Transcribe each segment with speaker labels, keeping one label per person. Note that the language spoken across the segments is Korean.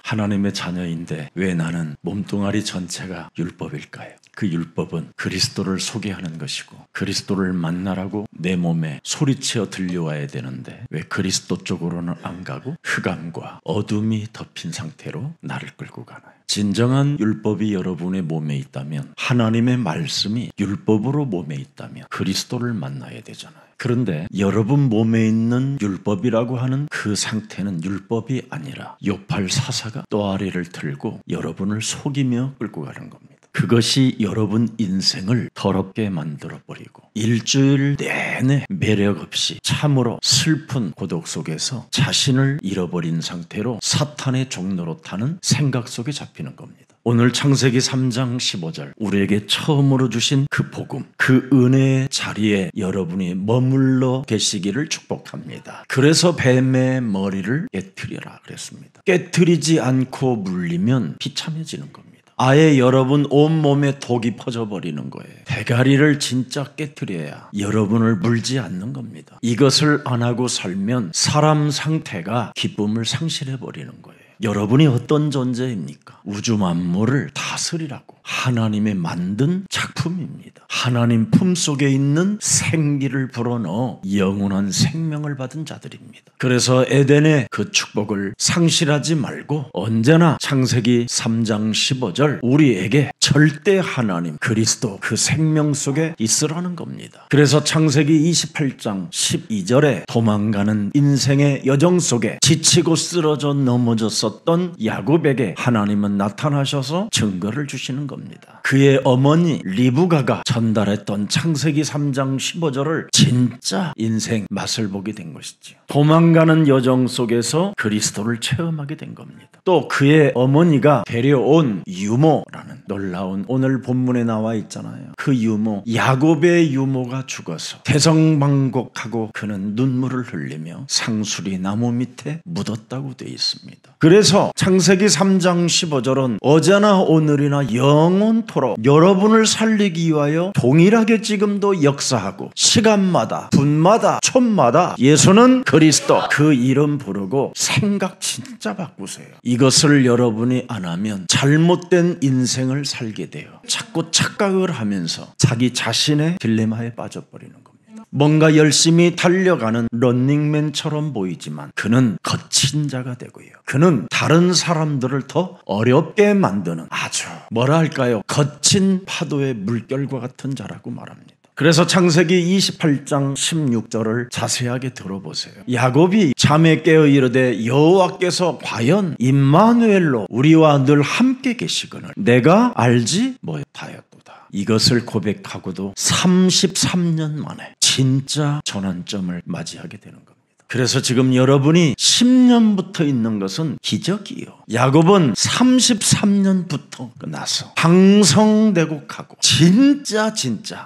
Speaker 1: 하나님의 자녀인데 왜 나는 몸뚱아리 전체가 율법일까요? 그 율법은 그리스도를 소개하는 것이고 그리스도를 만나라고 내 몸에 소리치어 들려와야 되는데 왜 그리스도 쪽으로는 안 가고 흑암과 어둠이 덮인 상태로 나를 끌고 가나요? 진정한 율법이 여러분의 몸에 있다면, 하나님의 말씀이 율법으로 몸에 있다면 그리스도를 만나야 되잖아요. 그런데 여러분 몸에 있는 율법이라고 하는 그 상태는 율법이 아니라 요팔 사사가 또아리를 들고 여러분을 속이며 끌고 가는 겁니다. 그것이 여러분 인생을 더럽게 만들어버리고 일주일 내내 매력 없이 참으로 슬픈 고독 속에서 자신을 잃어버린 상태로 사탄의 종로로 타는 생각 속에 잡히는 겁니다. 오늘 창세기 3장 15절 우리에게 처음으로 주신 그 복음, 그 은혜의 자리에 여러분이 머물러 계시기를 축복합니다. 그래서 뱀의 머리를 깨트려라 그랬습니다. 깨트리지 않고 물리면 비참해지는 겁니다. 아예 여러분 온몸에 독이 퍼져버리는 거예요. 대가리를 진짜 깨트려야 여러분을 물지 않는 겁니다. 이것을 안 하고 살면 사람 상태가 기쁨을 상실해버리는 거예요. 여러분이 어떤 존재입니까? 우주 만물을 다스리라고 하나님의 만든 작품입니다. 하나님 품속에 있는 생기를 불어넣어 영원한 생명을 받은 자들입니다. 그래서 에덴의 그 축복을 상실하지 말고 언제나 창세기 3장 15절 우리에게 절대 하나님 그리스도 그 생명 속에 있으라는 겁니다. 그래서 창세기 28장 12절에 도망가는 인생의 여정 속에 지치고 쓰러져 넘어졌었던 야곱에게 하나님은 나타나셔서 증거를 주시는 겁니다. 그의 어머니 리브가가 전달했던 창세기 3장 15절을 진짜 인생 맛을 보게 된 것이죠. 도망가는 여정 속에서 그리스도를 체험하게 된 겁니다. 또 그의 어머니가 데려온 유모라는 놀라운 오늘 본문에 나와 있잖아요. 그 유모, 야곱의 유모가 죽어서 대성방곡하고 그는 눈물을 흘리며 상수리 나무 밑에 묻었다고 되어 있습니다. 그래서 창세기 3장 15절은 어제나 오늘이나 영원토록 여러분을 살리기 위하여 동일하게 지금도 역사하고 시간마다 분마다 촌마다 예수는 그리스도 그 이름 부르고 생각 진짜 바꾸세요. 이것을 여러분이 안 하면 잘못된 인생을 살게 돼요. 자꾸 착각을 하면서 자기 자신의 딜레마에 빠져버리는 겁니다. 뭔가 열심히 달려가는 런닝맨처럼 보이지만 그는 거친 자가 되고요. 그는 다른 사람들을 더 어렵게 만드는 아주 뭐라 할까요? 거친 파도의 물결과 같은 자라고 말합니다. 그래서 창세기 28장 16절을 자세하게 들어보세요. 야곱이 잠에 깨어 이르되 여호와께서 과연 임마누엘로 우리와 늘 함께 계시거늘 내가 알지 못하였도다. 이것을 고백하고도 33년 만에 진짜 전환점을 맞이하게 되는 겁니다. 그래서 지금 여러분이 10년부터 있는 것은 기적이에요. 야곱은 33년부터 나서 방성대곡하고 진짜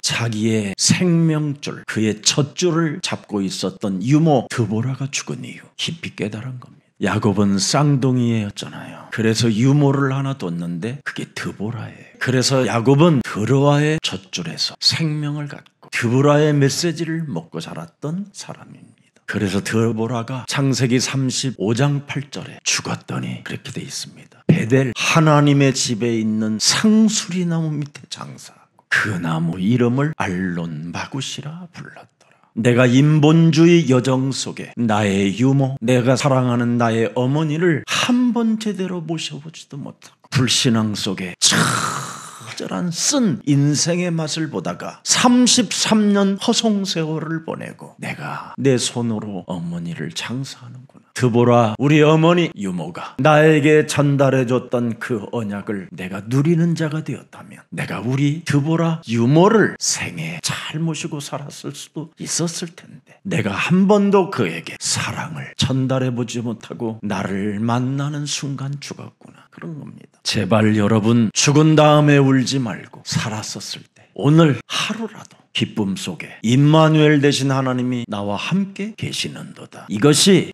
Speaker 1: 자기의 생명줄, 그의 젖줄을 잡고 있었던 유모 드보라가 죽은 이유 깊이 깨달은 겁니다. 야곱은 쌍둥이였잖아요. 그래서 유모를 하나 뒀는데 그게 드보라예요. 그래서 야곱은 드보라의 젖줄에서 생명을 갖고 드보라의 메시지를 먹고 자랐던 사람입니다. 그래서 드보라가 창세기 35장 8절에 죽었더니 그렇게 돼 있습니다. 베델 하나님의 집에 있는 상수리 나무 밑에 장사하고 그 나무 이름을 알론 마굿이라 불렀더라. 내가 인본주의 여정 속에 나의 유모, 내가 사랑하는 나의 어머니를 한 번 제대로 모셔보지도 못하고 불신앙 속에 처절한 쓴 인생의 맛을 보다가 33년 허송세월을 보내고 내가 내 손으로 어머니를 장사하는구나. 드보라 우리 어머니 유모가 나에게 전달해줬던 그 언약을 내가 누리는 자가 되었다면 내가 우리 드보라 유모를 생애 잘 모시고 살았을 수도 있었을 텐데 내가 한 번도 그에게 사랑을 전달해보지 못하고 나를 만나는 순간 죽었구나. 그런 겁니다. 제발 여러분 죽은 다음에 울지 말고 살았었을 때 오늘 하루라도 기쁨 속에 임마누엘 되신 하나님이 나와 함께 계시는도다. 이것이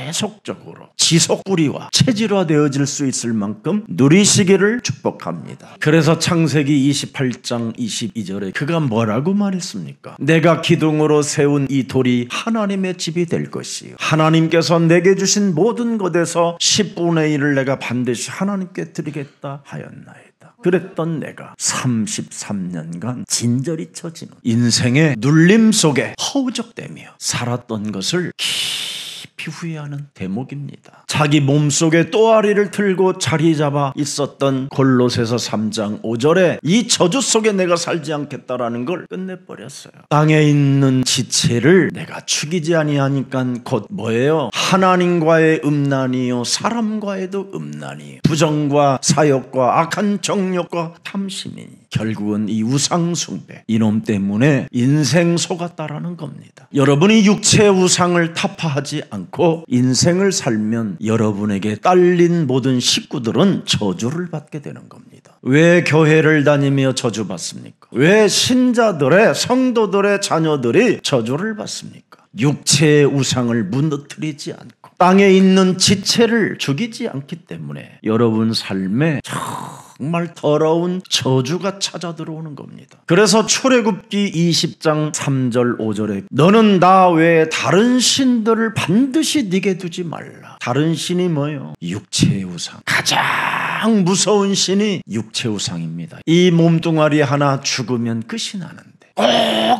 Speaker 1: 계속적으로 지속 뿌리와 체질화되어질 수 있을 만큼 누리시기를 축복합니다. 그래서 창세기 28장 22절에 그가 뭐라고 말했습니까? 내가 기둥으로 세운 이 돌이 하나님의 집이 될 것이요 하나님께서 내게 주신 모든 것에서 10분의 1을 내가 반드시 하나님께 드리겠다 하였나이다. 그랬던 내가 33년간 진저리 쳐지는 인생의 눌림 속에 허우적대며 살았던 것을 깊이 후회하는 대목입니다. 자기 몸속에 또아리를 틀고 자리 잡아 있었던 골로새서 3장 5절에 이 저주 속에 내가 살지 않겠다라는 걸 끝내버렸어요. 땅에 있는 지체를 내가 죽이지 아니하니까 곧 뭐예요? 하나님과의 음란이요 사람과의도 음란이요 부정과 사욕과 악한 정욕과 탐심이니 결국은 이 우상숭배 이놈 때문에 인생 속았다라는 겁니다. 여러분이 육체의 우상을 타파하지 않고 인생을 살면 여러분에게 딸린 모든 식구들은 저주를 받게 되는 겁니다. 왜 교회를 다니며 저주받습니까? 왜 신자들의 성도들의 자녀들이 저주를 받습니까? 육체의 우상을 무너뜨리지 않고 땅에 있는 지체를 죽이지 않기 때문에 여러분 삶에 정말 더러운 저주가 찾아 들어오는 겁니다. 그래서 출애굽기 20장 3절 5절에 너는 나 외에 다른 신들을 반드시 네게 두지 말라. 다른 신이 뭐예요? 육체의 우상. 가장 무서운 신이 육체 우상입니다. 이 몸뚱아리 하나 죽으면 끝이 나는데 꼭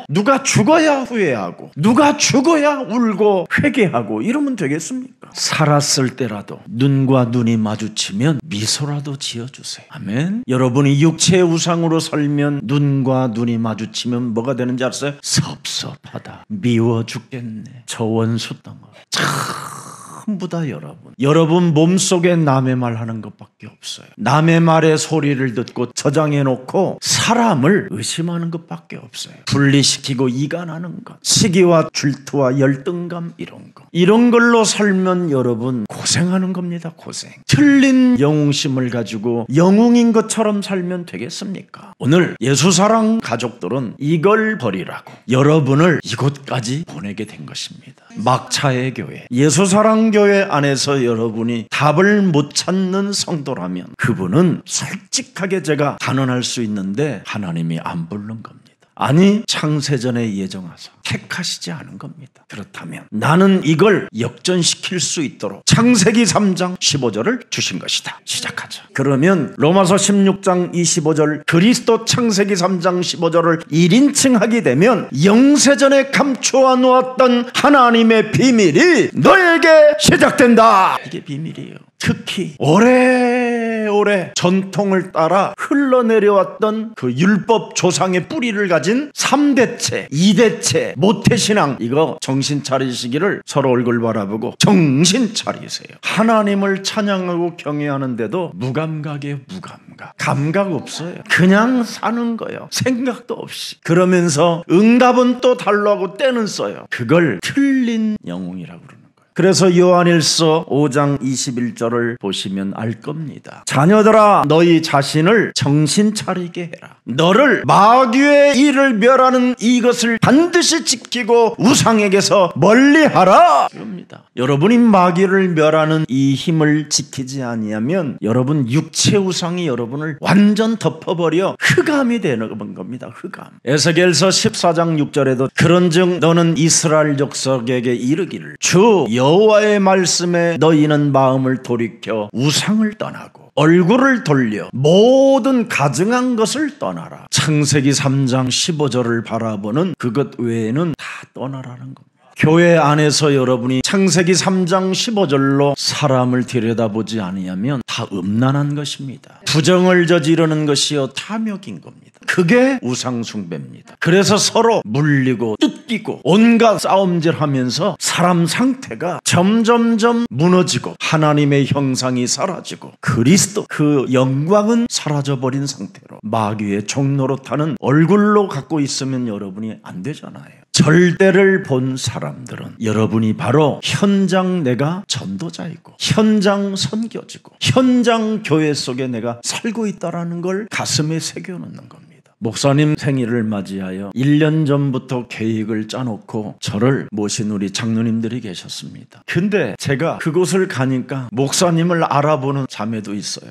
Speaker 1: 누가 죽어야 후회하고 누가 죽어야 울고 회개하고 이러면 되겠습니까? 살았을 때라도 눈과 눈이 마주치면 미소라도 지어주세요. 아멘. 여러분이 육체의 우상으로 살면 눈과 눈이 마주치면 뭐가 되는지 아세요? 섭섭하다. 미워 죽겠네. 저 원수 덩어리. 전부 다 여러분 몸속에 남의 말 하는 것밖에 없어요. 남의 말의 소리를 듣고 저장해 놓고 사람을 의심하는 것밖에 없어요. 분리시키고 이간하는 것, 시기와 질투와 열등감 이런 걸로 살면 여러분 고생하는 겁니다. 고생. 틀린 영웅심을 가지고 영웅인 것처럼 살면 되겠습니까? 오늘 예수사랑 가족들은 이걸 버리라고 여러분을 이곳까지 보내게 된 것입니다. 막차의 교회, 예수사랑 교회 안에서 여러분이 답을 못 찾는 성도라면 그분은 솔직하게 제가 단언할 수 있는데 하나님이 안 부른 겁니다. 아니 창세전에 예정하사 택하시지 않은 겁니다. 그렇다면 나는 이걸 역전시킬 수 있도록 창세기 3장 15절을 주신 것이다. 시작하자. 그러면 로마서 16장 25절 그리스도 창세기 3장 15절을 1인칭 하게 되면 영세전에 감추어 놓았던 하나님의 비밀이 너에게 시작된다. 이게 비밀이에요. 특히 오래오래 전통을 따라 흘러내려왔던 그 율법 조상의 뿌리를 가진 3대체, 2대체, 모태신앙 이거 정신 차리시기를 서로 얼굴 바라보고 정신 차리세요. 하나님을 찬양하고 경외하는데도 무감각이에요. 무감각. 감각 없어요. 그냥 사는 거예요. 생각도 없이. 그러면서 응답은 또 달로 하고 때는 써요. 그걸 틀린 영웅이라고 그러는 거예요. 그래서 요한일서 5장 21절을 보시면 알 겁니다. 자녀들아 너희 자신을 정신 차리게 해라. 너를 마귀의 일을 멸하는 이것을 반드시 지키고 우상에게서 멀리하라. 그럽니다. 여러분이 마귀를 멸하는 이 힘을 지키지 아니하면 여러분 육체 우상이 여러분을 완전 덮어버려 흑암이 되는 겁니다. 흑암. 에스겔서 14장 6절에도 그런즉 너는 이스라엘 족속에게 이르기를 주 여호와의 말씀에 너희는 마음을 돌이켜 우상을 떠나고 얼굴을 돌려 모든 가증한 것을 떠나라. 창세기 3장 15절을 바라보는 그것 외에는 다 떠나라는 겁니다. 교회 안에서 여러분이 창세기 3장 15절로 사람을 들여다보지 아니하면 다 음란한 것입니다. 부정을 저지르는 것이요 탐욕인 겁니다. 그게 우상숭배입니다. 그래서 서로 물리고 뜯기고 온갖 싸움질하면서 사람 상태가 점점점 무너지고 하나님의 형상이 사라지고 그리스도 그 영광은 사라져버린 상태로 마귀의 종노릇하는 얼굴로 갖고 있으면 여러분이 안 되잖아요. 절대를 본 사람들은 여러분이 바로 현장 내가 전도자이고 현장 선교지고 현장 교회 속에 내가 살고 있다는 걸 가슴에 새겨놓는 겁니다. 목사님 생일을 맞이하여 1년 전부터 계획을 짜놓고 저를 모신 우리 장로님들이 계셨습니다. 근데 제가 그곳을 가니까 목사님을 알아보는 자매도 있어요.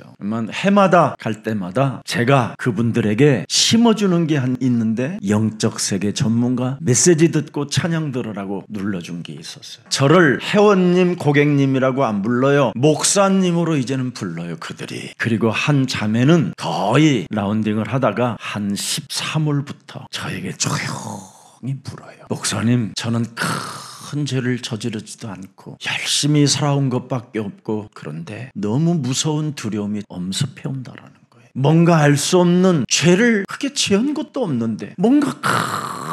Speaker 1: 해마다 갈 때마다 제가 그분들에게 심어주는 게 있는데 영적 세계 전문가 메시지 듣고 찬양 들으라고 눌러준 게 있었어요. 저를 회원님 고객님이라고 안 불러요. 목사님으로 이제는 불러요, 그들이. 그리고 한 자매는 거의 라운딩을 하다가 한 13월부터 저에게 조용히 물어요. 목사님, 저는 큰 죄를 저지르지도 않고 열심히 살아온 것밖에 없고, 그런데 너무 무서운 두려움이 엄습해 온다라는 거예요. 뭔가 알 수 없는 죄를 크게 지은 것도 없는데 뭔가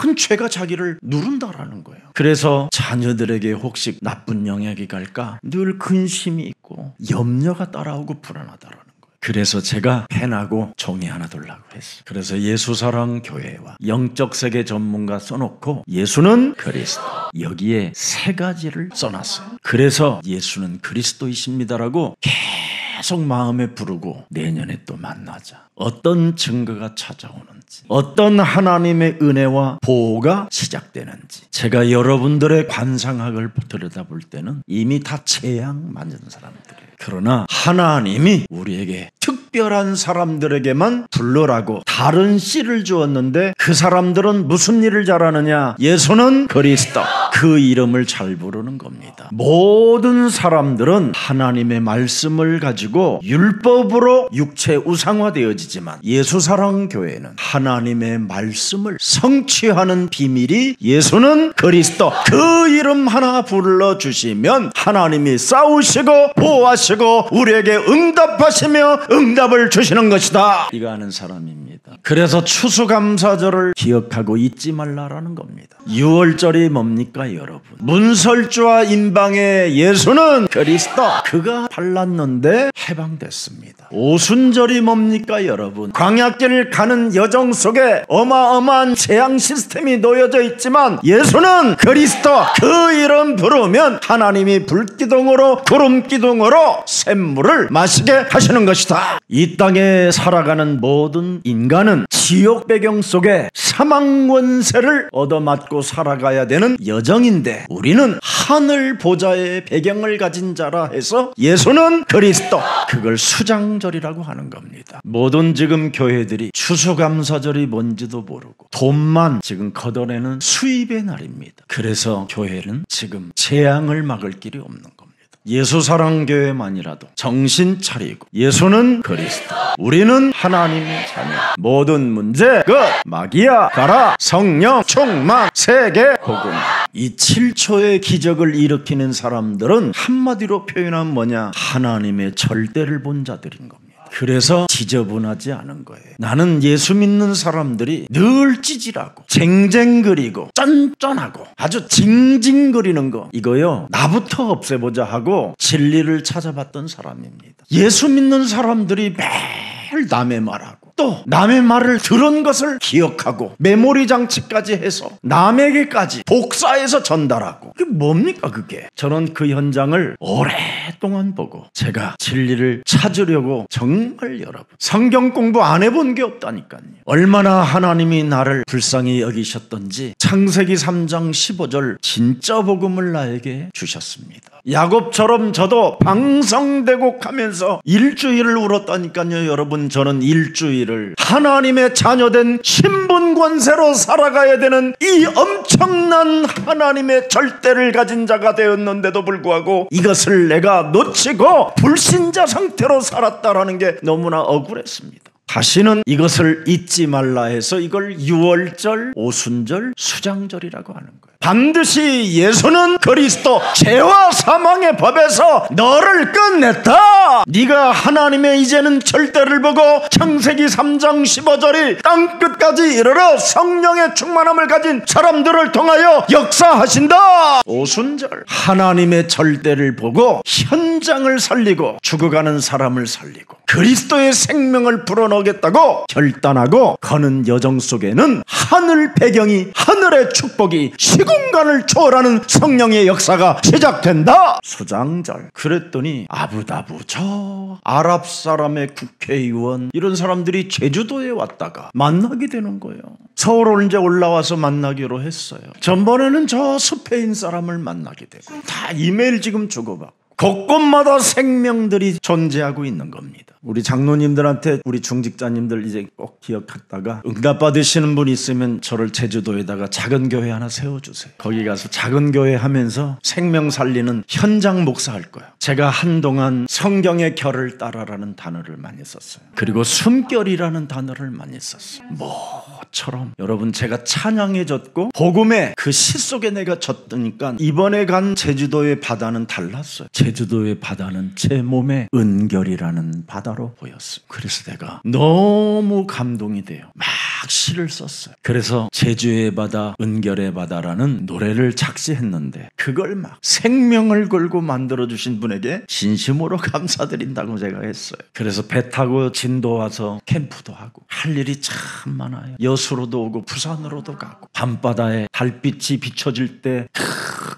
Speaker 1: 큰 죄가 자기를 누른다라는 거예요. 그래서 자녀들에게 혹시 나쁜 영향이 갈까 늘 근심이 있고 염려가 따라오고 불안하다라는 거예요. 그래서 제가 펜하고 종이 하나 두려고 했어요. 그래서 예수사랑 교회와 영적 세계 전문가 써놓고 예수는 그리스도, 여기에 3가지를 써놨어요. 그래서 예수는 그리스도이십니다라고 계속 마음에 부르고 내년에 또 만나자. 어떤 증거가 찾아오는지, 어떤 하나님의 은혜와 보호가 시작되는지, 제가 여러분들의 관상학을 들여다볼 때는 이미 다 재앙 맞은 사람들이에요. 그러나 하나님이 우리에게 특별한 사람들에게만 불러라고 다른 씨를 주었는데 그 사람들은 무슨 일을 잘하느냐? 예수는 그리스도, 그 이름을 잘 부르는 겁니다. 모든 사람들은 하나님의 말씀을 가지고 율법으로 육체 우상화되어지지만 예수사랑교회는 하나님의 말씀을 성취하는 비밀이 예수는 그리스도, 그 이름 하나 불러주시면 하나님이 싸우시고 보호하시고 우리에게 응답하시며 응답을 주시는 것이다. 이거 아는 사람입니다. 그래서 추수감사절을 기억하고 잊지 말라라는 겁니다. 6월절이 뭡니까 여러분? 문설주와 임방의 예수는 그리스도, 그가 발랐는데 해방됐습니다. 오순절이 뭡니까 여러분? 광야길을 가는 여정 속에 어마어마한 재앙 시스템이 놓여져 있지만 예수는 그리스도, 그 이름 부르면 하나님이 불기둥으로 구름기둥으로 샘물을 마시게 하시는 것이다. 이 땅에 살아가는 모든 인간은 지옥 배경 속에 사망 권세를 얻어맞고 살아가야 되는 여정인데 우리는 하늘 보좌의 배경을 가진 자라 해서 예수는 그리스도, 그걸 수장절이라고 하는 겁니다. 모든 지금 교회들이 추수감사절이 뭔지도 모르고 돈만 지금 걷어내는 수입의 날입니다. 그래서 교회는 지금 재앙을 막을 길이 없는 겁니다. 예수사랑교회만이라도 정신 차리고 예수는 그리스도, 우리는 하나님의 자녀, 모든 문제 끝, 마귀야 가라, 성령 충만, 세계 복음. 이 7초의 기적을 일으키는 사람들은 한마디로 표현하면 뭐냐? 하나님의 절대를 본 자들인 겁니다. 그래서 지저분하지 않은 거예요. 나는 예수 믿는 사람들이 늘 찌질하고 쟁쟁거리고 쫀쫀하고 아주 징징거리는 거, 이거요 나부터 없애보자 하고 진리를 찾아봤던 사람입니다. 예수 믿는 사람들이 매일 남의 말하고 또 남의 말을 들은 것을 기억하고 메모리 장치까지 해서 남에게까지 복사해서 전달하고, 그게 뭡니까 그게? 저는 그 현장을 오랫동안 보고 제가 진리를 찾으려고 정말 여러분 성경 공부 안 해본 게 없다니까요. 얼마나 하나님이 나를 불쌍히 여기셨던지 창세기 3장 15절 진짜 복음을 나에게 주셨습니다. 야곱처럼 저도 방성대곡하면서 일주일을 울었다니까요. 여러분, 저는 일주일을 하나님의 자녀된 신분 권세로 살아가야 되는 이 엄청난 하나님의 절대를 가진 자가 되었는데도 불구하고 이것을 내가 놓치고 불신자 상태로 살았다라는 게 너무나 억울했습니다. 다시는 이것을 잊지 말라 해서 이걸 6월절, 오순절, 수장절이라고 하는 거예요. 반드시 예수는 그리스도, 죄와 사망의 법에서 너를 끝냈다. 네가 하나님의 이제는 절대를 보고 창세기 3장 15절이 땅끝까지 이르러 성령의 충만함을 가진 사람들을 통하여 역사하신다. 오순절, 하나님의 절대를 보고 현장을 살리고 죽어가는 사람을 살리고 그리스도의 생명을 불어넣겠다고 결단하고 거는 여정 속에는 하늘 배경이, 하늘의 축복이 시공간을 초월하는 성령의 역사가 시작된다. 수장절. 그랬더니 아부다부 저 아랍 사람의 국회의원 이런 사람들이 제주도에 왔다가 만나게 되는 거예요. 서울 이제 올라와서 만나기로 했어요. 전번에는 저 스페인 사람을 만나게 되고 다 이메일 지금 주고받고 곳곳마다 생명들이 존재하고 있는 겁니다. 우리 장로님들한테 우리 중직자님들 이제 꼭 기억했다가 응답받으시는 분 있으면 저를 제주도에다가 작은 교회 하나 세워주세요. 거기 가서 작은 교회 하면서 생명 살리는 현장 목사할 거예요. 제가 한동안 성경의 결을 따라라는 단어를 많이 썼어요. 그리고 숨결이라는 단어를 많이 썼어요. 뭐처럼 여러분 제가 찬양해졌고 복음의 그 시 속에 내가 졌으니까 이번에 간 제주도의 바다는 달랐어요. 제주도의 바다는 제 몸에 은결이라는 바다로 보였어요. 그래서 내가 너무 감동이 돼요. 막 시를 썼어요. 그래서 제주의 바다, 은결의 바다라는 노래를 작시했는데 그걸 막 생명을 걸고 만들어주신 분에게 진심으로 감사드린다고 제가 했어요. 그래서 배 타고 진도 와서 캠프도 하고 할 일이 참 많아요. 여수로도 오고 부산으로도 가고 밤바다에 달빛이 비춰질 때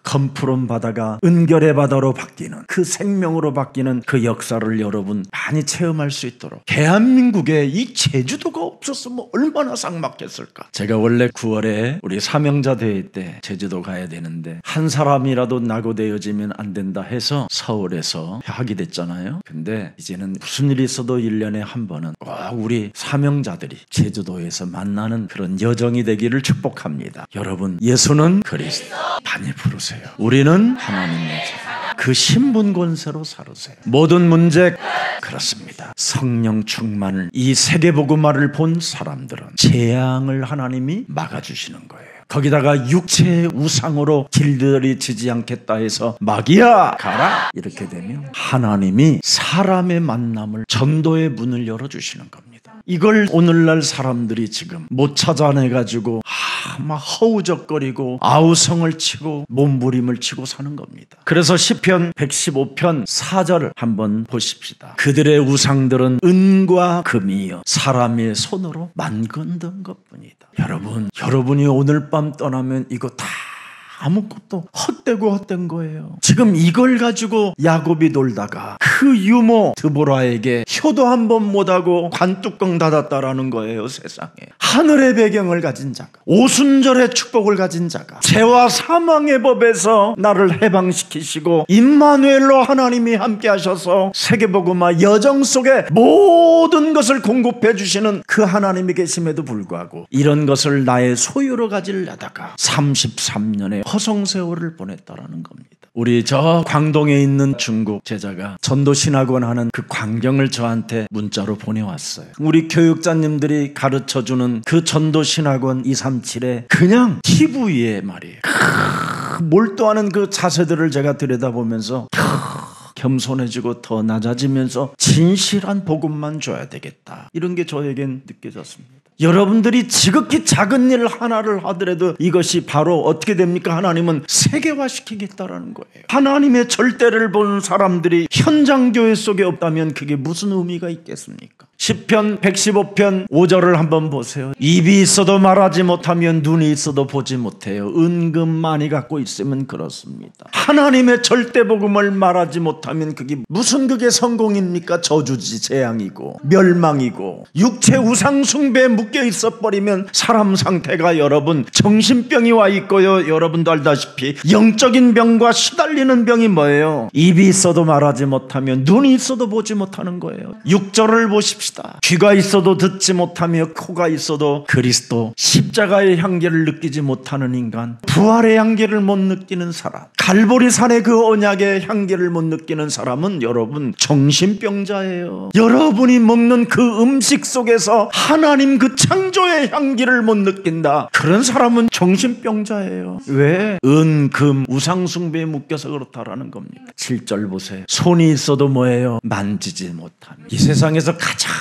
Speaker 1: 검푸른 바다가 은결의 바다로 바뀌는 그 생명으로 바뀌는 그 역사를 여러분 많이 체험할 수 있도록 대한민국에 이 제주도가 없었으면 얼마나 삭막했을까. 제가 원래 9월에 우리 사명자 대회 때 제주도 가야 되는데 한 사람이라도 낙오되어지면 안 된다 해서 서울에서 하게 됐잖아요. 근데 이제는 무슨 일이 있어도 1년에 한 번은 꼭 우리 사명자들이 제주도에서 만나는 그런 여정이 되기를 축복합니다. 여러분 예수는 그리스도 많이 부르세요. 우리는 하나님의 자녀. 그 신분 권세로 살으세요. 모든 문제 그렇습니다. 성령 충만을 이 세계복음화를 본 사람들은 재앙을 하나님이 막아주시는 거예요. 거기다가 육체의 우상으로 길들이 지지 않겠다 해서 마귀야 가라 이렇게 되면 하나님이 사람의 만남을 전도의 문을 열어주시는 겁니다. 이걸 오늘날 사람들이 지금 못 찾아내가지고 막 허우적거리고 아우성을 치고 몸부림을 치고 사는 겁니다. 그래서 시편 115편 4절을 한번 보십시다. 그들의 우상들은 은과 금이요 사람의 손으로 만건던 것뿐이다. 여러분이 오늘 밤 떠나면 이거 다 아무것도 헛된 거예요. 지금 이걸 가지고 야곱이 놀다가 그 유모 드보라에게 효도 한 번 못하고 관뚜껑 닫았다라는 거예요. 세상에 하늘의 배경을 가진 자가, 오순절의 축복을 가진 자가, 죄와 사망의 법에서 나를 해방시키시고 임마누엘로 하나님이 함께 하셔서 세계복음화 여정 속에 모든 것을 공급해 주시는 그 하나님이 계심에도 불구하고 이런 것을 나의 소유로 가지려다가 33년의 허송세월을 보냈다라는 겁니다. 우리 저 광동에 있는 중국 제자가 전도신학원 하는 그 광경을 저한테 문자로 보내왔어요. 우리 교육자님들이 가르쳐주는 그 전도신학원 237에 그냥 TV에 말이에요. 몰두하는 그 자세들을 제가 들여다보면서 겸손해지고 더 낮아지면서 진실한 복음만 줘야 되겠다. 이런 게 저에겐 느껴졌습니다. 여러분들이 지극히 작은 일 하나를 하더라도 이것이 바로 어떻게 됩니까? 하나님은 세계화시키겠다라는 거예요. 하나님의 절대를 본 사람들이 현장 교회 속에 없다면 그게 무슨 의미가 있겠습니까? 시편 115편 5절을 한번 보세요. 입이 있어도 말하지 못하면 눈이 있어도 보지 못해요. 은금 많이 갖고 있으면 그렇습니다. 하나님의 절대복음을 말하지 못하면 그게 성공입니까? 저주지, 재앙이고 멸망이고 육체 우상 숭배에 묶여 있어 버리면 사람 상태가 여러분 정신병이 와 있고요. 여러분도 알다시피 영적인 병과 시달리는 병이 뭐예요? 입이 있어도 말하지 못하면 눈이 있어도 보지 못하는 거예요. 6절을 보십시오. 귀가 있어도 듣지 못하며 코가 있어도 그리스도 십자가의 향기를 느끼지 못하는 인간, 부활의 향기를 못 느끼는 사람, 갈보리산의 그 언약의 향기를 못 느끼는 사람은 여러분 정신병자예요. 여러분이 먹는 그 음식 속에서 하나님 그 창조의 향기를 못 느낀다. 그런 사람은 정신병자예요. 왜? 은, 금, 우상숭배에 묶여서 그렇다라는 겁니다. 7절 보세요. 손이 있어도 뭐예요? 만지지 못함. 이 세상에서 가장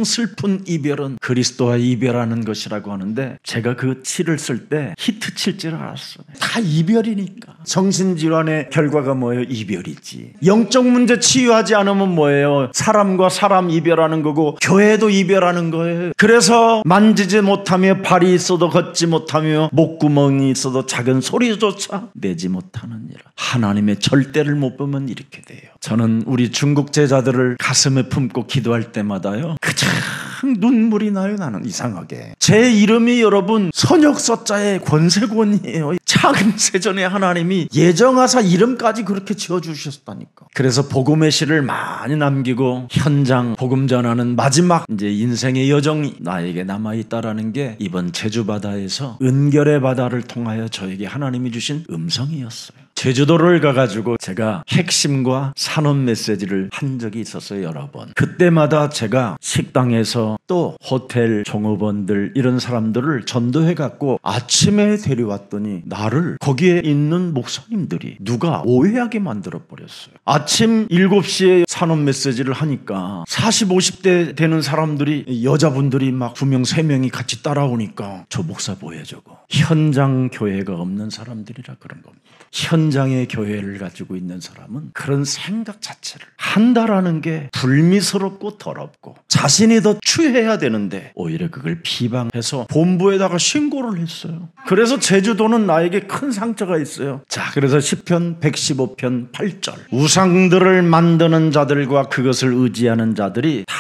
Speaker 1: 슬픈 이별은 그리스도와 이별하는 것이라고 하는데, 제가 그 시를 쓸 때 히트 칠 줄 알았어요. 다 이별이니까. 정신질환의 결과가 뭐예요? 이별이지. 영적 문제 치유하지 않으면 뭐예요? 사람과 사람 이별하는 거고 교회도 이별하는 거예요. 그래서 만지지 못하며 발이 있어도 걷지 못하며 목구멍이 있어도 작은 소리조차 내지 못하는 일. 하나님의 절대를 못 보면 이렇게 돼요. 저는 우리 중국 제자들을 가슴에 품고 기도할 때마다요, 그냥 눈물이 나요. 나는 이상하게. 제 이름이 여러분 선역서자의 권세권이에요. 작은 세전에 하나님이 예정하사 이름까지 그렇게 지어주셨다니까. 그래서 복음의 시를 많이 남기고 현장 복음 전하는 마지막 이제 인생의 여정이 나에게 남아있다라는 게 이번 제주바다에서 은결의 바다를 통하여 저에게 하나님이 주신 음성이었어요. 제주도를 가가지고 제가 핵심과 산업 메시지를 한 적이 있었어요. 여러 번. 그때마다 제가 식당에서 또 호텔 종업원들 이런 사람들을 전도해갖고 아침에 데려왔더니 나를 거기에 있는 목사님들이 누가 오해하게 만들어버렸어요. 아침 7시에 산업 메시지를 하니까 40, 50대 되는 사람들이, 여자분들이 막 2명, 3명이 같이 따라오니까 저 목사 뭐예요 저거. 현장 교회가 없는 사람들이라 그런 겁니다. 현장의 교회를 가지고 있는 사람은 그런 생각 자체를 한다라는 게 불미스럽고 더럽고 자신이 더 취해야 되는데 오히려 그걸 비방해서 본부에다가 신고를 했어요. 그래서 제주도는 나에게 큰 상처가 있어요. 자, 그래서 시편 115편 8절, 우상들을 만드는 자들과 그것을 의지하는 자들이 다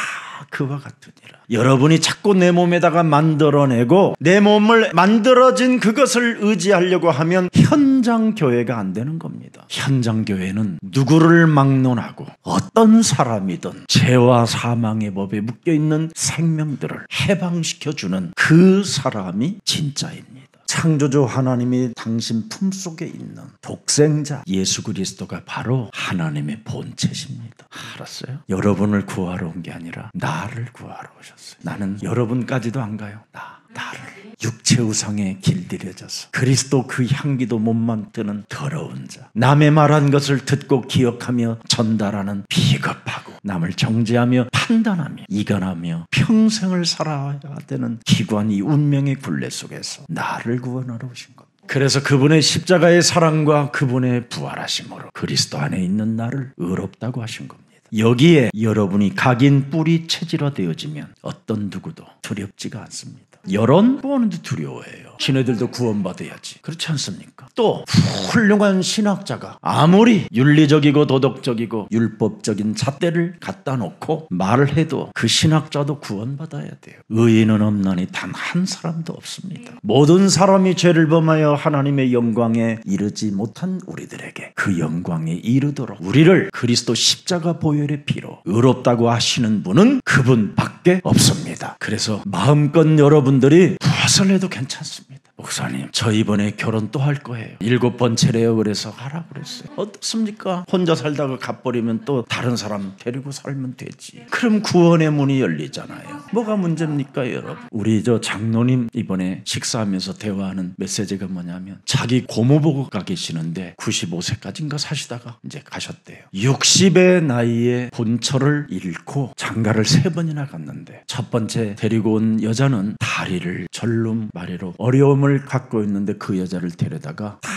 Speaker 1: 그와 같으니라. 여러분이 자꾸 내 몸에다가 만들어내고 내 몸을 만들어진 그것을 의지하려고 하면 현장 교회가 안 되는 겁니다. 현장 교회는 누구를 막론하고 어떤 사람이든 죄와 사망의 법에 묶여있는 생명들을 해방시켜주는 그 사람이 진짜입니다. 창조주 하나님이 당신 품속에 있는 독생자 예수 그리스도가 바로 하나님의 본체십니다. 알았어요? 여러분을 구하러 온 게 아니라 나를 구하러 오셨어요. 나는 여러분까지도 안 가요. 나를. 육체 우상에 길들여져서 그리스도 그 향기도 못 맡는 더러운 자, 남의 말한 것을 듣고 기억하며 전달하는 비겁하고 남을 정죄하며 판단하며 이간하며 평생을 살아야 되는 기관이 운명의 굴레 속에서 나를 구원하러 오신 겁니다. 그래서 그분의 십자가의 사랑과 그분의 부활하심으로 그리스도 안에 있는 나를 의롭다고 하신 겁니다. 여기에 여러분이 각인 뿌리 체질화되어지면 어떤 누구도 두렵지가 않습니다. 여론 구원도 두려워해요. 지네들도 구원받아야지. 그렇지 않습니까? 또 훌륭한 신학자가 아무리 윤리적이고 도덕적이고 율법적인 잣대를 갖다 놓고 말을 해도 그 신학자도 구원받아야 돼요. 의인은 없나니 단 한 사람도 없습니다. 모든 사람이 죄를 범하여 하나님의 영광에 이르지 못한 우리들에게 그 영광에 이르도록 우리를 그리스도 십자가 보혈의 피로 의롭다고 하시는 분은 그분밖에 없습니다. 그래서 마음껏 여러분들이 무엇을 해도 괜찮습니다. 목사님, 저 이번에 결혼 또 할 거예요. 7번째래요. 그래서 하라 그랬어요. 어떻습니까? 혼자 살다가 갚버리면 또 다른 사람 데리고 살면 되지. 그럼 구원의 문이 열리잖아요. 뭐가 문제입니까, 여러분? 우리 저 장로님 이번에 식사하면서 대화하는 메시지가 뭐냐면 자기 고모 보고 가 계시는데 95세까지인가 사시다가 이제 가셨대요. 60의 나이에 본처를 잃고 장가를 3번이나 갔는데 첫 번째 데리고 온 여자는 다리를 절름 마리로 어려움을 갖고 있는데 그 여자를 데려다가 다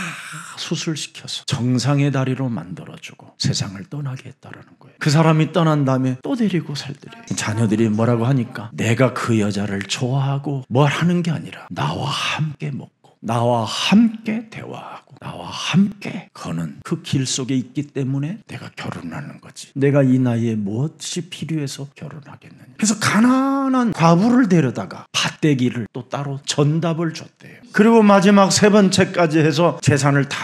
Speaker 1: 수술시켜서 정상의 다리로 만들어주고 세상을 떠나게 했다라는 거예요. 그 사람이 떠난 다음에 또 데리고 살더래요. 자녀들이 뭐라고 하니까 내가 그 여자를 좋아하고 뭘 하는 게 아니라 나와 함께 먹고 나와 함께 대화하고 나와 함께 거는 그 길 속에 있기 때문에 내가 결혼하는 거지. 내가 이 나이에 무엇이 필요해서 결혼하겠느냐. 그래서 가난한 과부를 데려다가 밭대기를 또 따로 전답을 줬대요. 그리고 마지막 3번째까지 해서 재산을 다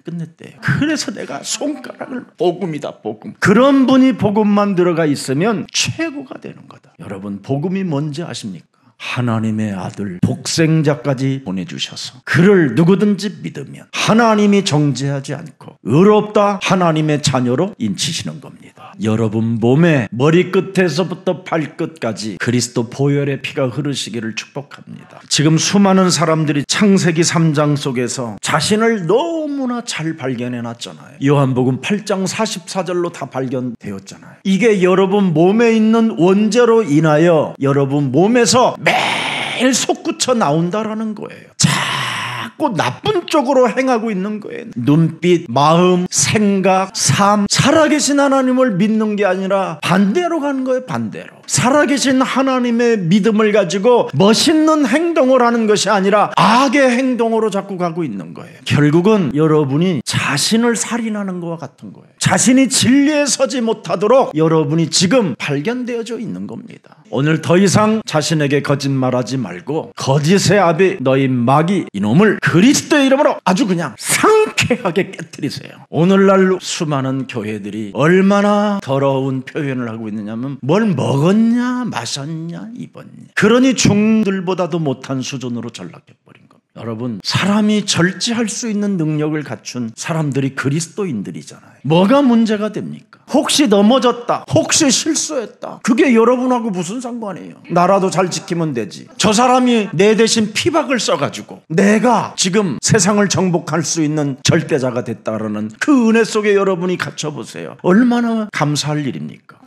Speaker 1: 끝냈대요. 그래서 내가 손가락을 복음이다, 복음. 그런 분이 복음만 들어가 있으면 최고가 되는 거다. 여러분, 복음이 뭔지 아십니까? 하나님의 아들 독생자까지 보내주셔서 그를 누구든지 믿으면 하나님이 정죄하지 않고 의롭다 하나님의 자녀로 인치시는 겁니다. 여러분 몸의 머리끝에서부터 발끝까지 그리스도 보혈의 피가 흐르시기를 축복합니다. 지금 수많은 사람들이 창세기 3장 속에서 자신을 너무나 잘 발견해놨잖아요. 요한복음 8장 44절로 다 발견되었잖아요. 이게 여러분 몸에 있는 원죄로 인하여 여러분 몸에서 매일 솟구쳐 나온다라는 거예요. 자꾸 나쁜 쪽으로 행하고 있는 거예요. 눈빛, 마음, 생각, 삶, 살아계신 하나님을 믿는 게 아니라 반대로 가는 거예요. 반대로. 살아계신 하나님의 믿음을 가지고 멋있는 행동을 하는 것이 아니라 악의 행동으로 자꾸 가고 있는 거예요. 결국은 여러분이 자신을 살인하는 것과 같은 거예요. 자신이 진리에 서지 못하도록 여러분이 지금 발견되어져 있는 겁니다. 오늘 더 이상 자신에게 거짓말하지 말고 거짓의 아비 너희 마귀 이놈을 그리스도의 이름으로 아주 그냥 상쾌하게 깨트리세요. 오늘날 수많은 교회들이 얼마나 더러운 표현을 하고 있느냐면 뭘 먹었냐 마셨냐 입었냐, 그러니 중들보다도 못한 수준으로 전락해버린 겁니다. 여러분, 사람이 절제할 수 있는 능력을 갖춘 사람들이 그리스도인들이잖아요. 뭐가 문제가 됩니까? 혹시 넘어졌다, 혹시 실수했다, 그게 여러분하고 무슨 상관이에요? 나라도 잘 지키면 되지. 저 사람이 내 대신 피박을 써가지고 내가 지금 세상을 정복할 수 있는 절대자가 됐다라는 그 은혜 속에 여러분이 갇혀보세요. 얼마나 감사할 일입니까?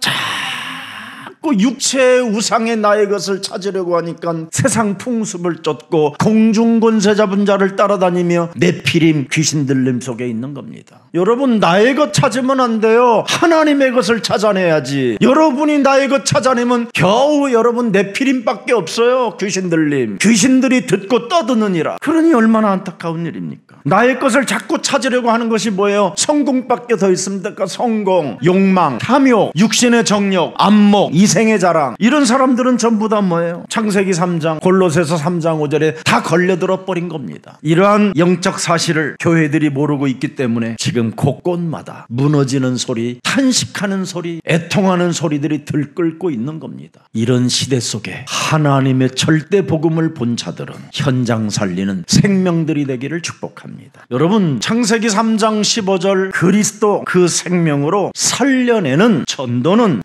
Speaker 1: 육체의 우상의 나의 것을 찾으려고 하니까 세상 풍습을 쫓고 공중권세 잡은 자를 따라다니며 네피림 귀신 들림 속에 있는 겁니다. 여러분, 나의 것 찾으면 안 돼요. 하나님의 것을 찾아내야지. 여러분이 나의 것 찾아내면 겨우 여러분 네피림밖에 없어요. 귀신 들림, 귀신들이 듣고 떠드느니라. 그러니 얼마나 안타까운 일입니까? 나의 것을 자꾸 찾으려고 하는 것이 뭐예요? 성공밖에 더 있습니까? 성공, 욕망, 탐욕, 육신의 정욕, 안목, 생의 자랑. 이런 사람들은 전부 다 뭐예요? 창세기 3장, 골로새서 3장 5절에 다 걸려들어 버린 겁니다. 이러한 영적 사실을 교회들이 모르고 있기 때문에 지금 곳곳마다 무너지는 소리, 탄식하는 소리, 애통하는 소리들이 들끓고 있는 겁니다. 이런 시대 속에 하나님의 절대 복음을 본 자들은 현장 살리는 생명들이 되기를 축복합니다. 여러분, 창세기 3장 15절 그리스도 그 생명으로 살려내는 전도는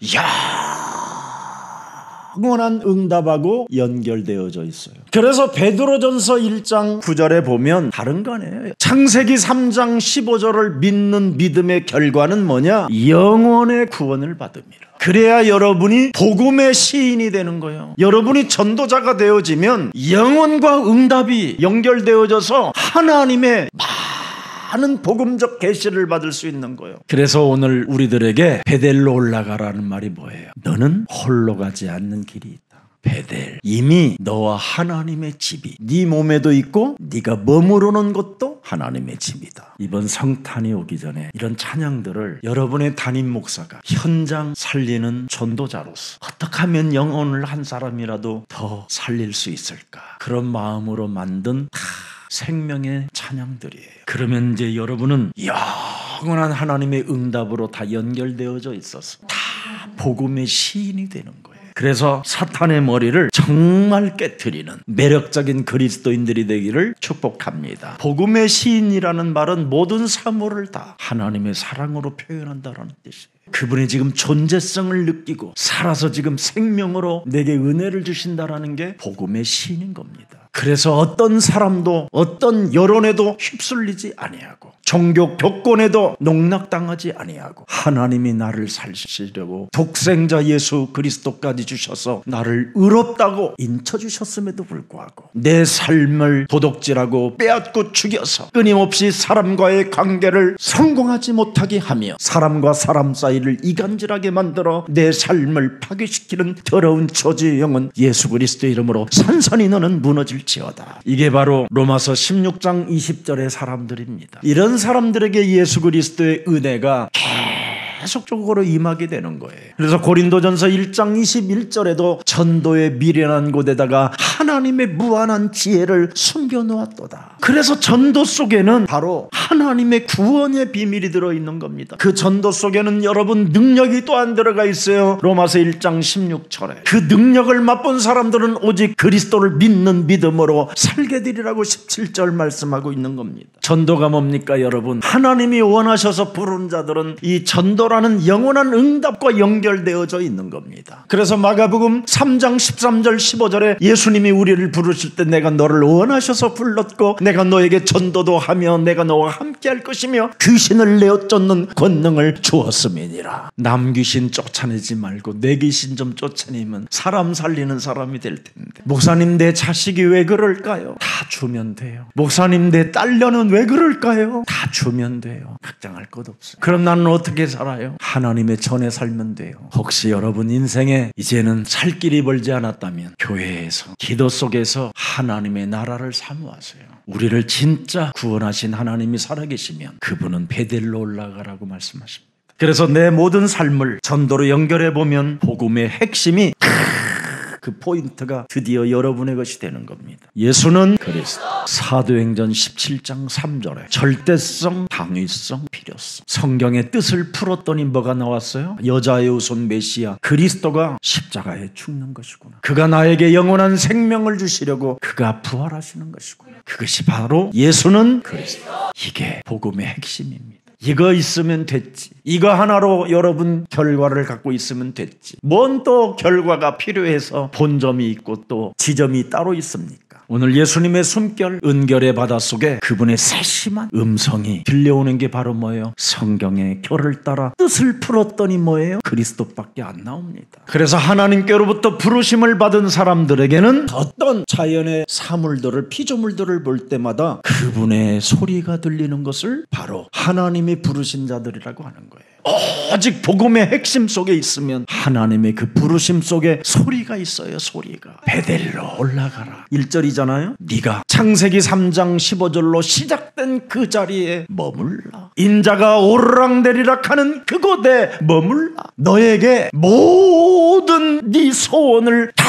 Speaker 1: 영원한 응답하고 연결되어져 있어요. 그래서 베드로전서 1장 9절에 보면 다른 거 아니에요. 창세기 3장 15절을 믿는 믿음의 결과는 뭐냐? 영원의 구원을 받음이라. 그래야 여러분이 복음의 시인이 되는 거예요. 여러분이 전도자가 되어지면 영원과 응답이 연결되어져서 하나님의 많은 복음적 계시를 받을 수 있는 거예요. 그래서 오늘 우리들에게 베델로 올라가라는 말이 뭐예요? 너는 홀로 가지 않는 길이 있다. 베델, 이미 너와 하나님의 집이 네 몸에도 있고 네가 머무르는 곳도 하나님의 집이다. 이번 성탄이 오기 전에 이런 찬양들을 여러분의 담임 목사가 현장 살리는 전도자로서 어떻게 하면 영혼을 한 사람이라도 더 살릴 수 있을까, 그런 마음으로 만든 생명의 찬양들이에요. 그러면 이제 여러분은 영원한 하나님의 응답으로 다 연결되어져 있어서 다 복음의 시인이 되는 거예요. 그래서 사탄의 머리를 정말 깨트리는 매력적인 그리스도인들이 되기를 축복합니다. 복음의 시인이라는 말은 모든 사물을 다 하나님의 사랑으로 표현한다는 뜻이에요. 그분이 지금 존재성을 느끼고 살아서 지금 생명으로 내게 은혜를 주신다라는 게 복음의 시인인 겁니다. 그래서 어떤 사람도 어떤 여론에도 휩쓸리지 아니하고 종교 교권에도 농락당하지 아니하고 하나님이 나를 살리시려고 독생자 예수 그리스도까지 주셔서 나를 의롭다고 인쳐주셨음에도 불구하고 내 삶을 도둑질하고 빼앗고 죽여서 끊임없이 사람과의 관계를 성공하지 못하게 하며 사람과 사람 사이를 이간질하게 만들어 내 삶을 파괴시키는 더러운 저주의 영은 예수 그리스도의 이름으로 산산이 너는 무너질지어다. 이게 바로 로마서 16장 20절의 사람들입니다. 이런 사람들에게 예수 그리스도의 은혜가 계속적으로 임하게 되는 거예요. 그래서 고린도전서 1장 21절에도 전도의 미련한 곳에다가 하나님의 무한한 지혜를 숨겨놓았도다. 그래서 전도 속에는 바로 하나님의 구원의 비밀이 들어있는 겁니다. 그 전도 속에는 여러분 능력이 또한 들어가 있어요. 로마서 1장 16절에 그 능력을 맛본 사람들은 오직 그리스도를 믿는 믿음으로 살게 되리라고 17절 말씀하고 있는 겁니다. 전도가 뭡니까 여러분? 하나님이 원하셔서 부른 자들은 이 전도라는 영원한 응답과 연결되어져 있는 겁니다. 그래서 마가복음 3장 13절 15절에 예수님이 우리를 부르실 때 내가 너를 원하셔서 불렀고 내가 너에게 전도도 하며 내가 너와 함께 할 것이며 귀신을 내어 쫓는 권능을 주었음이니라. 남 귀신 쫓아내지 말고 내 귀신 좀 쫓아내면 사람 살리는 사람이 될 텐데, 목사님 내 자식이 왜 그럴까요? 다 주면 돼요. 목사님 내 딸녀는 왜 그럴까요? 다 주면 돼요. 걱정할 것 없어요. 그럼 나는 어떻게 살아요? 하나님의 전에 살면 돼요. 혹시 여러분 인생에 이제는 살 길이 멀지 않았다면 교회에서 기도 속에서 하나님의 나라를 사모하세요. 우리를 진짜 구원하신 하나님이 살아계시면 그분은 베델로 올라가라고 말씀하십니다. 그래서 내 모든 삶을 전도로 연결해보면 복음의 핵심이 그 포인트가 드디어 여러분의 것이 되는 겁니다. 예수는 그리스도. 사도행전 17장 3절에 절대성, 당위성, 필요성. 성경의 뜻을 풀었더니 뭐가 나왔어요? 여자의 후손 메시아 그리스도가 십자가에 죽는 것이구나. 그가 나에게 영원한 생명을 주시려고 그가 부활하시는 것이구나. 그것이 바로 예수는 그리스도. 이게 복음의 핵심입니다. 이거 있으면 됐지. 이거 하나로 여러분 결과를 갖고 있으면 됐지. 뭔 또 결과가 필요해서 본점이 있고 또 지점이 따로 있습니까? 오늘 예수님의 숨결, 은결의 바닷속에 그분의 세심한 음성이 들려오는 게 바로 뭐예요? 성경의 결을 따라 뜻을 풀었더니 뭐예요? 그리스도밖에 안 나옵니다. 그래서 하나님께로부터 부르심을 받은 사람들에게는 어떤 자연의 사물들을, 피조물들을 볼 때마다 그분의 소리가 들리는 것을 바로 하나님이 부르신 자들이라고 하는 거예요. 오직 복음의 핵심 속에 있으면 하나님의 그 부르심 속에 소리가 있어요. 소리가. 베델로 올라가라. 1절이잖아요. 네가 창세기 3장 15절로 시작된 그 자리에 머물라. 인자가 오르락내리락 하는 그곳에 머물라. 너에게 모든 네 소원을 다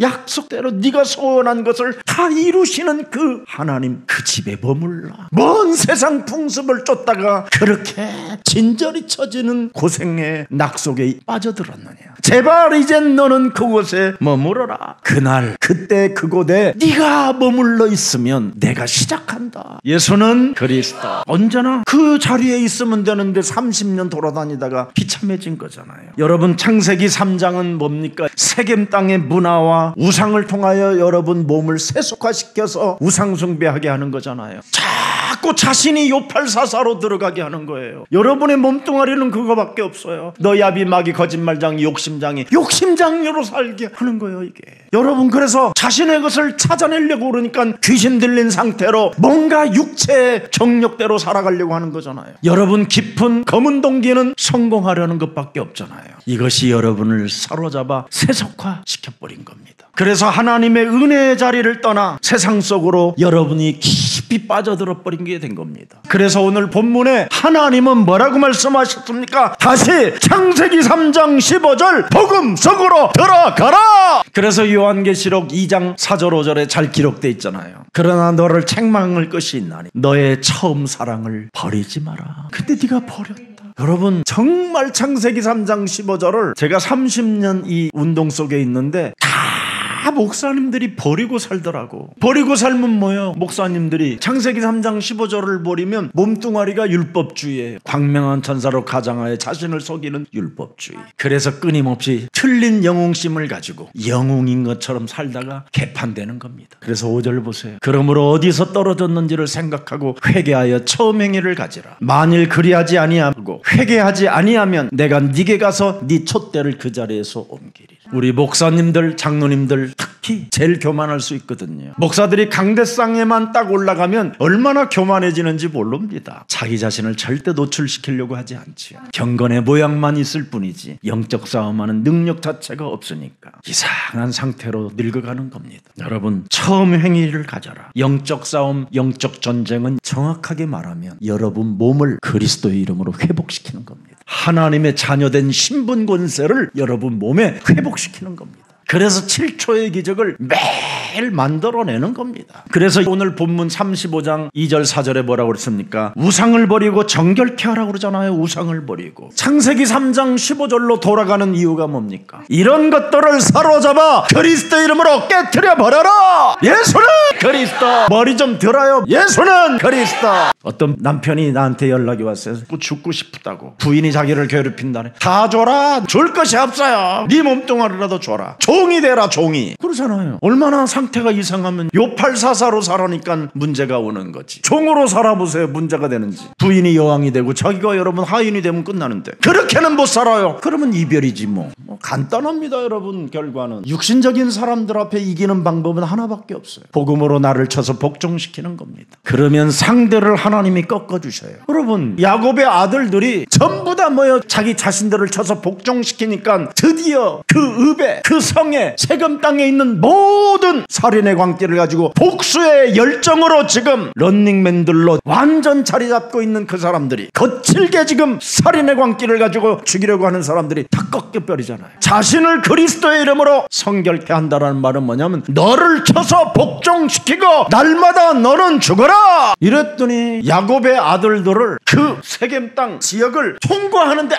Speaker 1: 약속대로 네가 소원한 것을 다 이루시는 그 하나님, 그 집에 머물라. 먼 세상 풍습을 쫓다가 그렇게 진저리 처지는 고생의 낙속에 빠져들었느냐. 제발 이젠 너는 그곳에 머물러라. 그날 그때 그곳에 네가 머물러 있으면 내가 시작한다. 예수는 그리스도. 언제나 그 자리에 있으면 되는데 30년 돌아다니다가 비참해진 거잖아요. 여러분 창세기 3장은 뭡니까? 세겜 땅의 문화와 우상을 통하여 여러분 몸을 세속화시켜서 우상 숭배하게 하는 거잖아요. 자꾸 자신이 요팔사사로 들어가게 하는 거예요. 여러분의 몸뚱아리는 그거밖에 없어요. 너야비 마귀 거짓말장이 욕심장이로 살게 하는 거예요. 이게 여러분, 그래서 자신의 것을 찾아내려고 그러니까 귀신 들린 상태로 뭔가 육체의 정력대로 살아가려고 하는 거잖아요. 여러분 깊은 검은 동기는 성공하려는 것밖에 없잖아요. 이것이 여러분을 사로잡아 세속화시켜버린 겁니다. 그래서 하나님의 은혜의 자리를 떠나 세상 속으로 여러분이 깊이 빠져들어 버린 게 된 겁니다. 그래서 오늘 본문에 하나님은 뭐라고 말씀하셨습니까? 다시 창세기 3장 15절 복음 속으로 들어가라. 그래서 요한계시록 2장 4절 5절에 잘 기록되어 있잖아요. 그러나 너를 책망할 것이 있나니 너의 처음 사랑을 버리지 마라. 근데 네가 버렸다. 여러분 정말 창세기 3장 15절을 제가 30년 이 운동 속에 있는데 다 목사님들이 버리고 살더라고. 버리고 살면 뭐예요? 목사님들이 창세기 3장 15절을 버리면 몸뚱아리가 율법주의예요. 광명한 천사로 가장하여 자신을 속이는 율법주의. 그래서 끊임없이 틀린 영웅심을 가지고 영웅인 것처럼 살다가 개판되는 겁니다. 그래서 5절 보세요. 그러므로 어디서 떨어졌는지를 생각하고 회개하여 처음 행위를 가지라. 만일 그리하지 아니하고 회개하지 아니하면 내가 네게 가서 네 촛대를 그 자리에서 옮기리라. 우리 목사님들, 장로님들, 특히 제일 교만할 수 있거든요. 목사들이 강대상에만 딱 올라가면 얼마나 교만해지는지 모릅니다. 자기 자신을 절대 노출시키려고 하지 않지요. 경건의 모양만 있을 뿐이지 영적 싸움하는 능력 자체가 없으니까 이상한 상태로 늙어가는 겁니다. 여러분, 처음 행위를 가져라. 영적 싸움, 영적 전쟁은 정확하게 말하면 여러분 몸을 그리스도의 이름으로 회복시키는 겁니다. 하나님의 자녀된 신분 권세를 여러분 몸에 회복시키는 겁니다. 그래서 7초의 기적을 매일 만들어내는 겁니다. 그래서 오늘 본문 35장 2절 4절에 뭐라고 그랬습니까? 우상을 버리고 정결케 하라고 그러잖아요. 우상을 버리고. 창세기 3장 15절로 돌아가는 이유가 뭡니까? 이런 것들을 사로잡아 그리스도 이름으로 깨트려 버려라. 예수는 그리스도. 머리 좀 들어요. 예수는 그리스도. 어떤 남편이 나한테 연락이 왔어요. 죽고 싶다고. 부인이 자기를 괴롭힌다네. 다 줘라. 줄 것이 없어요. 네 몸뚱아리라도 줘라. 종이 되라. 종이. 그러잖아요. 얼마나 상태가 이상하면 요팔사사로 살아니까 문제가 오는 거지. 종으로 살아보세요. 문제가 되는지. 부인이 여왕이 되고 자기가 여러분 하인이 되면 끝나는데 그렇게는 못 살아요. 그러면 이별이지 뭐 간단합니다. 여러분, 결과는 육신적인 사람들 앞에 이기는 방법은 하나밖에 없어요. 복음으로 나를 쳐서 복종시키는 겁니다. 그러면 상대를 하나님이 꺾어주셔요. 여러분, 야곱의 아들들이 전부 다 뭐요? 자기 자신들을 쳐서 복종시키니까 드디어 그 읍에 그 성에 세금 땅에 있는 모든 살인의 광기를 가지고 복수의 열정으로 지금 런닝맨들로 완전 자리 잡고 있는 그 사람들이 거칠게 지금 살인의 광기를 가지고 죽이려고 하는 사람들이 다 꺾여버리잖아요. 자신을 그리스도의 이름으로 성결케 한다라는 말은 뭐냐면 너를 쳐서 복종시키고 날마다 너는 죽어라. 이랬더니 야곱의 아들들을 그 세겜 땅 지역을 통과하는데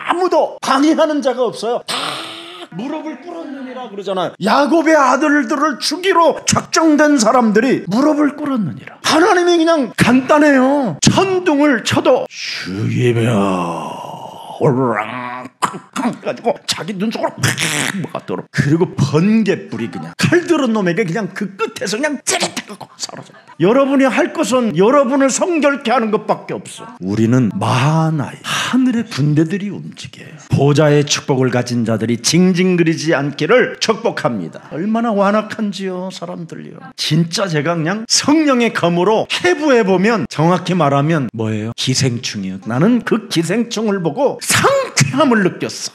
Speaker 1: 아무도 방해하는 자가 없어요. 다 무릎을 꿇었느니라 그러잖아요. 야곱의 아들들을 죽이러 작정된 사람들이 무릎을 꿇었느니라. 하나님이 그냥 간단해요. 천둥을 쳐도 죽이며 오르랑 가지고 자기 눈 속으로 팍 먹었도록. 그리고 번개불이 그냥 칼 들은 놈에게 그냥 그 끝에서 그냥 찌릿하고 사라져. 여러분이 할 것은 여러분을 성결케 하는 것밖에 없어. 우리는 마하나이 하늘의 군대들이 움직여요. 보좌의 축복을 가진 자들이 징징거리지 않기를 축복합니다. 얼마나 완악한지요, 사람들요. 진짜 제가 그냥 성령의 검으로 해부해보면 정확히 말하면 뭐예요? 기생충이요. 나는 그 기생충을 보고 상쾌함을 느꼈어.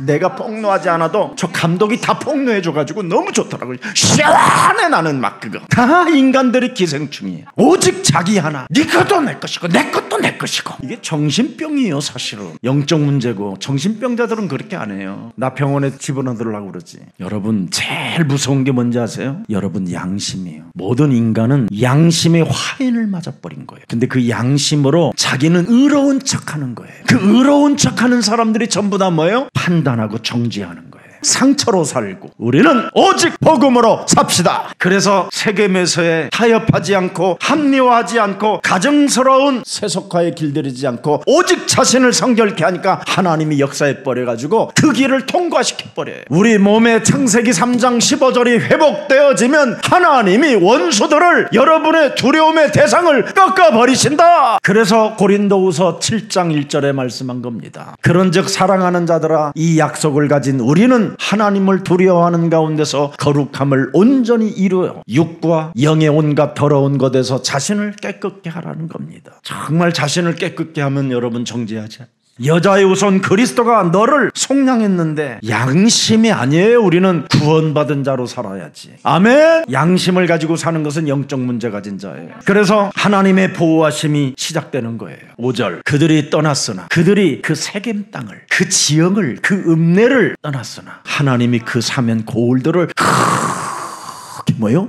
Speaker 1: 내가 폭로하지 않아도 저 감독이 다 폭로해줘가지고 너무 좋더라고요. 시원해. 나는 막 그거 다 인간들이 기생충이에요. 오직 자기 하나. 네 것도 내 것이고 내 것도 내 것이고. 이게 정신병이에요. 사실은 영적 문제고 정신병자들은 그렇게 안 해요. 나 병원에 집어넣으려고 그러지. 여러분, 제일 무서운 게 뭔지 아세요? 여러분, 양심이에요. 모든 인간은 양심의 화인을 맞아버린 거예요. 근데 그 양심으로 자기는 의로운 척하는 거예요. 그 의로운 척하는 사람들이 전부 다 뭐예요? 판단하고 정지하는 거예요. 상처로 살고. 우리는 오직 복음으로 삽시다. 그래서 세겜에서의 타협하지 않고 합리화하지 않고 가정스러운 세속화에 길들이지 않고 오직 자신을 성결케 하니까 하나님이 역사해 버려가지고 그 길을 통과시켜 버려요. 우리 몸의 창세기 3장 15절이 회복되어지면 하나님이 원수들을 여러분의 두려움의 대상을 꺾어버리신다. 그래서 고린도후서 7장 1절에 말씀한 겁니다. 그런즉 사랑하는 자들아, 이 약속을 가진 우리는 하나님을 두려워하는 가운데서 거룩함을 온전히 이루어 육과 영의 온갖 더러운 것에서 자신을 깨끗게 하라는 겁니다. 정말 자신을 깨끗게 하면 여러분 정죄하지 않아요. 여자의 우선 그리스도가 너를 속량했는데 양심이 아니에요. 우리는 구원받은 자로 살아야지. 아멘. 양심을 가지고 사는 것은 영적 문제 가진 자예요. 그래서 하나님의 보호하심이 시작되는 거예요. 5절 그들이 떠났으나 그들이 그 세겜 땅을 그 지형을 그 읍내를 떠났으나 하나님이 그 사면 고울들을 크게 뭐요?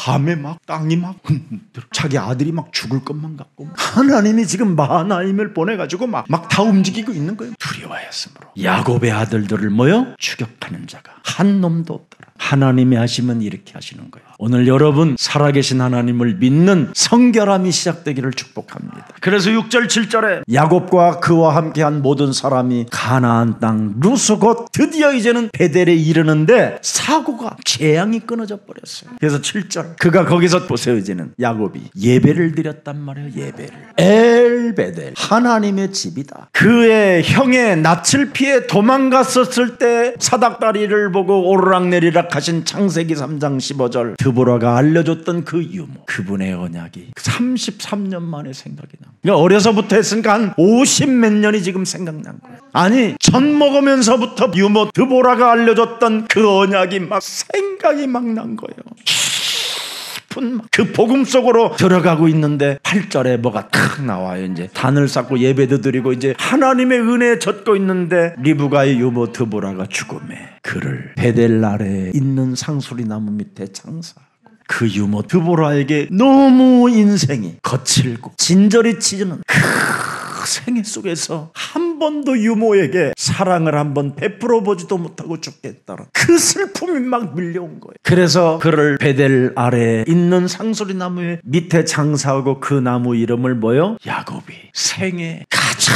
Speaker 1: 밤에 막 땅이 막 흔들어. 자기 아들이 막 죽을 것만 같고 하나님이 지금 마하나임을 보내가지고 막 다 움직이고 있는 거예요. 두려워하였으므로 야곱의 아들들을 모여 추격하는 자가 한 놈도 없더라. 하나님이 하시면 이렇게 하시는 거예요. 오늘 여러분 살아계신 하나님을 믿는 성결함이 시작되기를 축복합니다. 그래서 6절 7절에 야곱과 그와 함께한 모든 사람이 가나안 땅 루스 곧 드디어 이제는 베델에 이르는데 사고가 재앙이 끊어져 버렸어요. 그래서 7절 그가 거기서 보세요. 이제는 야곱이 예배를 드렸단 말이에요. 예배를. 엘베델, 하나님의 집이다. 그의 형의 낯을 피해 도망갔었을 때 사닥다리를 보고 오르락내리락 하신 창세기 3장 15절 드보라가 알려줬던 그 유모, 그분의 언약이 33년 만에 생각이 나. 그러니까 어려서부터 했으니까 한 50몇 년이 지금 생각난 거예요. 아니, 젖 먹으면서부터 유모 드보라가 알려줬던 그 언약이 막 생각이 막 난 거예요. 그 복음 속으로 들어가고 있는데 8절에 뭐가 탁 나와요. 이제 단을 쌓고 예배도 드리고 이제 하나님의 은혜에 젖고 있는데 리브가의 유모 드보라가 죽음에 그를 베델 아래에 있는 상수리 나무 밑에 장사하고, 그 유모 드보라에게 너무 인생이 거칠고 진저리 치지는 그 생애 속에서 한 번도 유모에게 사랑을 한번 베풀어 보지도 못하고 죽겠다는 그 슬픔이 막 밀려온 거예요. 그래서 그를 베델 아래에 있는 상수리 나무 밑에 장사하고 그 나무 이름을 뭐요? 야곱이 생애 가장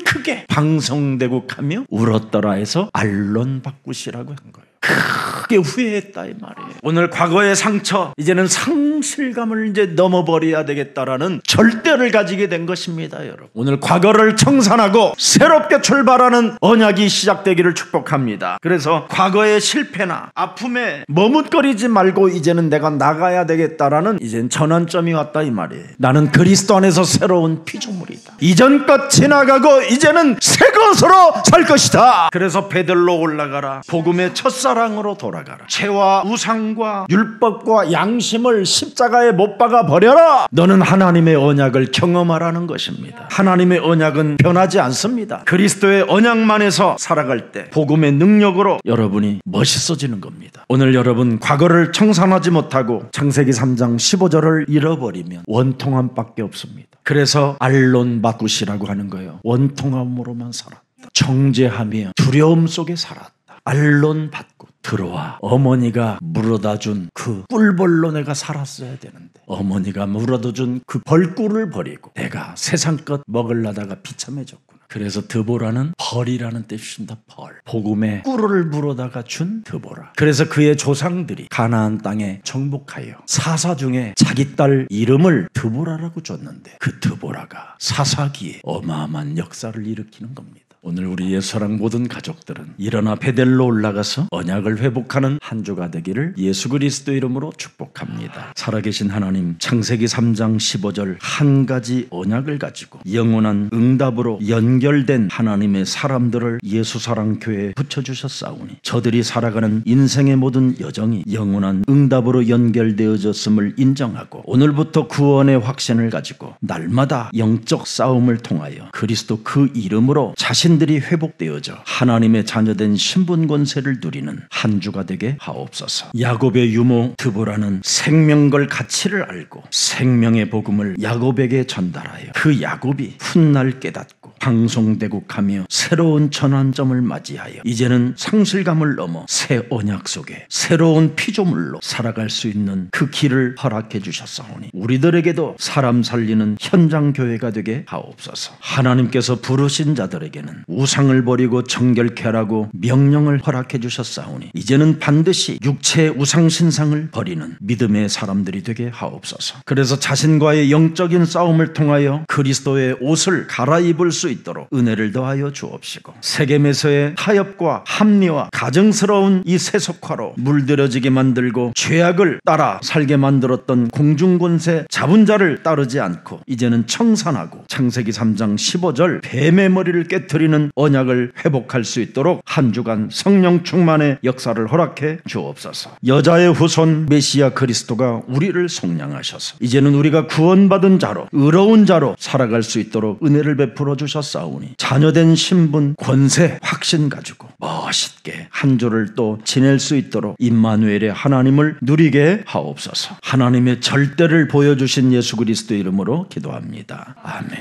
Speaker 1: 크게 방송되고 가며 울었더라 해서 알론 바꾸시라고 한 거예요. 크게 후회했다 이 말이에요. 오늘 과거의 상처, 이제는 상실감을 이제 넘어버려야 되겠다라는 절대를 가지게 된 것입니다, 여러분. 오늘 과거를 청산하고 새롭게 출발하는 언약이 시작되기를 축복합니다. 그래서 과거의 실패나 아픔에 머뭇거리지 말고 이제는 내가 나가야 되겠다라는 이젠 전환점이 왔다 이 말이에요. 나는 그리스도 안에서 새로운 피조물이다. 이전 것 지나가고 이제는 새 것으로 살 것이다. 그래서 베들로 올라가라. 복음의 첫사랑으로 돌아가라. 죄와 우상과 율법과 양심을 십자가에 못 박아 버려라. 너는 하나님의 언약을 경험하라는 것입니다. 하나님의 언약은 변하지 않습니다. 그리스도의 언약만에서 살아갈 때 복음의 능력으로 여러분이 멋있어지는 겁니다. 오늘 여러분 과거를 청산하지 못하고 창세기 3장 15절을 잃어버리면 원통함밖에 없습니다. 그래서 알론 바꾸시라고 하는 거예요. 원통함으로만 살았다. 정죄하며 두려움 속에 살았다. 알론 받고 들어와. 어머니가 물어다 준 그 꿀벌로 내가 살았어야 되는데 어머니가 물어다 준 그 벌꿀을 버리고 내가 세상 것 먹으려다가 비참해졌구나. 그래서 드보라는 벌이라는 뜻입니다. 벌. 복음의 꿀을 물어다가 준 드보라. 그래서 그의 조상들이 가나안 땅에 정복하여 사사 중에 자기 딸 이름을 드보라라고 줬는데 그 드보라가 사사기에 어마어마한 역사를 일으키는 겁니다. 오늘 우리 예수사랑 모든 가족들은 일어나 베델로 올라가서 언약을 회복하는 한 주가 되기를 예수 그리스도 이름으로 축복합니다. 살아계신 하나님, 창세기 3장 15절 한 가지 언약을 가지고 영원한 응답으로 연결된 하나님의 사람들을 예수사랑교회에 붙여주셨사오니 저들이 살아가는 인생의 모든 여정이 영원한 응답으로 연결되어졌음을 인정하고 오늘부터 구원의 확신을 가지고 날마다 영적 싸움을 통하여 그리스도 그 이름으로 자신들이 회복되어져 하나님의 자녀된 신분 권세를 누리는 한 주가 되게 하옵소서. 야곱의 유모 드보라는 생명걸 가치를 알고 생명의 복음을 야곱에게 전달하여 그 야곱이 훗날 깨닫고 방송되고 가며 새로운 전환점을 맞이하여 이제는 상실감을 넘어 새 언약 속에 새로운 피조물로 살아갈 수 있는 그 길을 허락해 주셨사오니 우리들에게도 사람 살리는 현장 교회가 되게 하옵소서. 하나님께서 부르신 자들에게는 우상을 버리고 정결케 하라고 명령을 허락해 주셨사오니 이제는 반드시 육체의 우상 신상을 버리는 믿음의 사람들이 되게 하옵소서. 그래서 자신과의 영적인 싸움을 통하여 그리스도의 옷을 갈아입을 수 있도록 은혜를 더하여 주옵시고 세겜에서의 타협과 합리와 가증스러운 이 세속화로 물들여지게 만들고 죄악을 따라 살게 만들었던 공중권세 잡은 자를 따르지 않고 이제는 청산하고 창세기 3장 15절 뱀의 머리를 깨트리는 언약을 회복할 수 있도록 한 주간 성령 충만의 역사를 허락해 주옵소서. 여자의 후손 메시아 그리스도가 우리를 속량하셔서 이제는 우리가 구원받은 자로 의로운 자로 살아갈 수 있도록 은혜를 베풀어 주셨사오니 자녀된 신분 권세 확신 가지고 멋있게 한 주를 또 지낼 수 있도록 임마누엘의 하나님을 누리게 하옵소서. 하나님의 절대를 보여주신 예수 그리스도 이름으로 기도합니다. 아멘.